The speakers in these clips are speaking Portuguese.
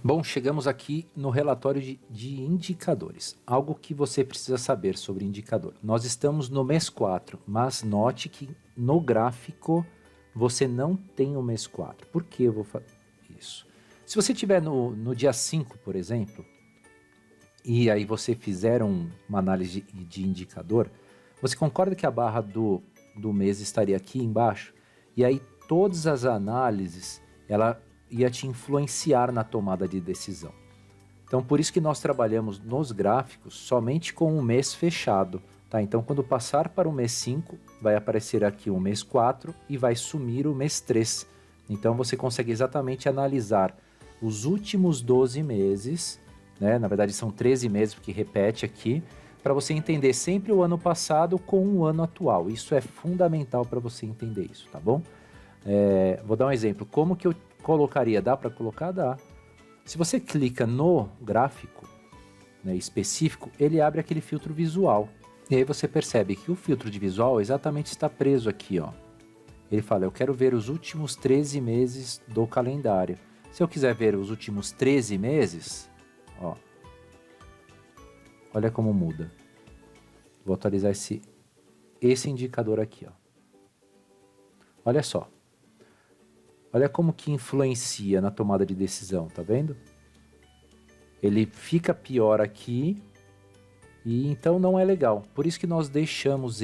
Bom, chegamos aqui no relatório de indicadores. Algo que você precisa saber sobre indicador. Nós estamos no mês 4, mas note que no gráfico você não tem o mês 4. Por que eu vou fazer isso? Se você estiver no dia 5, por exemplo, e aí você fizer uma análise de indicador, você concorda que a barra do mês estaria aqui embaixo? E aí todas as análises, ela ia te influenciar na tomada de decisão. Então, por isso que nós trabalhamos nos gráficos somente com o mês fechado. Tá? Então, quando passar para o mês 5, vai aparecer aqui o mês 4 e vai sumir o mês 3. Então, você consegue exatamente analisar os últimos 12 meses, né? Na verdade são 13 meses, porque repete aqui, para você entender sempre o ano passado com o ano atual. Isso é fundamental para você entender isso, tá bom? Vou dar um exemplo. Como que eu colocaria? Dá para colocar? Dá. Se você clica no gráfico, né, específico, ele abre aquele filtro visual. E aí você percebe que o filtro de visual exatamente está preso aqui, ó. Ele fala, eu quero ver os últimos 13 meses do calendário. Se eu quiser ver os últimos 13 meses, ó, olha como muda. Vou atualizar esse indicador aqui, ó. Olha só. Olha como que influencia na tomada de decisão, tá vendo? Ele fica pior aqui e então não é legal. Por isso que nós deixamos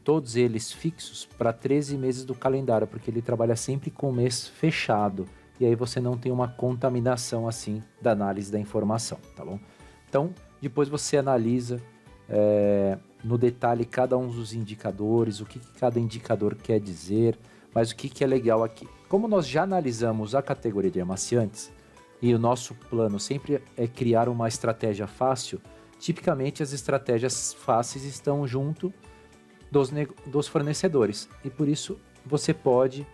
todos eles fixos para 13 meses do calendário, porque ele trabalha sempre com o mês fechado. E aí você não tem uma contaminação assim da análise da informação, tá bom? Então, depois você analisa no detalhe cada um dos indicadores, o que cada indicador quer dizer, mas o que é legal aqui. Como nós já analisamos a categoria de amaciantes, e o nosso plano sempre é criar uma estratégia fácil, tipicamente as estratégias fáceis estão junto dos fornecedores. E por isso você pode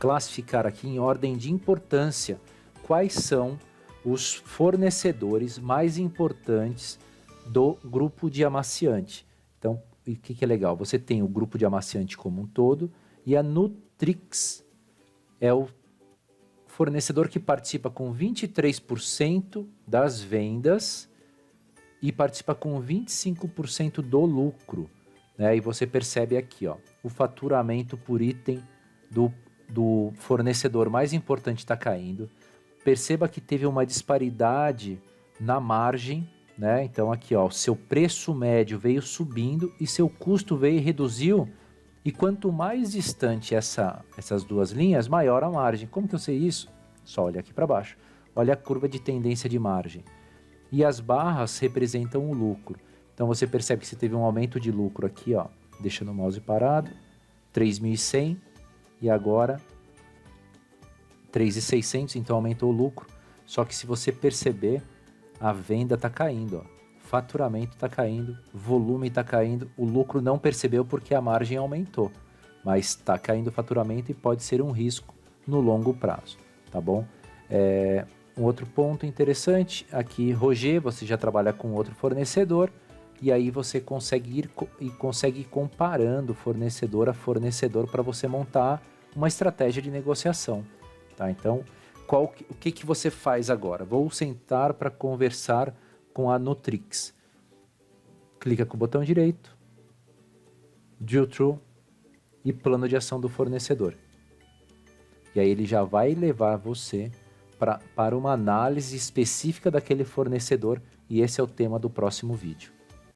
classificar aqui em ordem de importância quais são os fornecedores mais importantes do grupo de amaciante. Então, o que é legal? Você tem o grupo de amaciante como um todo e a Nutrix é o fornecedor que participa com 23% das vendas e participa com 25% do lucro. Né? E você percebe aqui, ó, o faturamento por item do fornecedor mais importante está caindo. Perceba que teve uma disparidade na margem, né? Então aqui, ó, o seu preço médio veio subindo e seu custo veio e reduziu. E quanto mais distante essas duas linhas, maior a margem. Como que eu sei isso? Só olha aqui para baixo. Olha a curva de tendência de margem. E as barras representam o lucro. Então você percebe que você teve um aumento de lucro aqui, ó, deixando o mouse parado, 3.100 e agora 3.600, então aumentou o lucro. Só que se você perceber, a venda está caindo, ó. Faturamento está caindo, volume está caindo, o lucro não percebeu porque a margem aumentou, mas está caindo o faturamento e pode ser um risco no longo prazo, tá bom? Um outro ponto interessante, aqui Roger, você já trabalha com outro fornecedor, e aí você consegue ir comparando fornecedor a fornecedor para você montar uma estratégia de negociação, tá? Então, o que você faz agora? Vou sentar para conversar com a Nutrix. Clica com o botão direito, Drill Through e plano de ação do fornecedor. E aí ele já vai levar você para uma análise específica daquele fornecedor, e esse é o tema do próximo vídeo.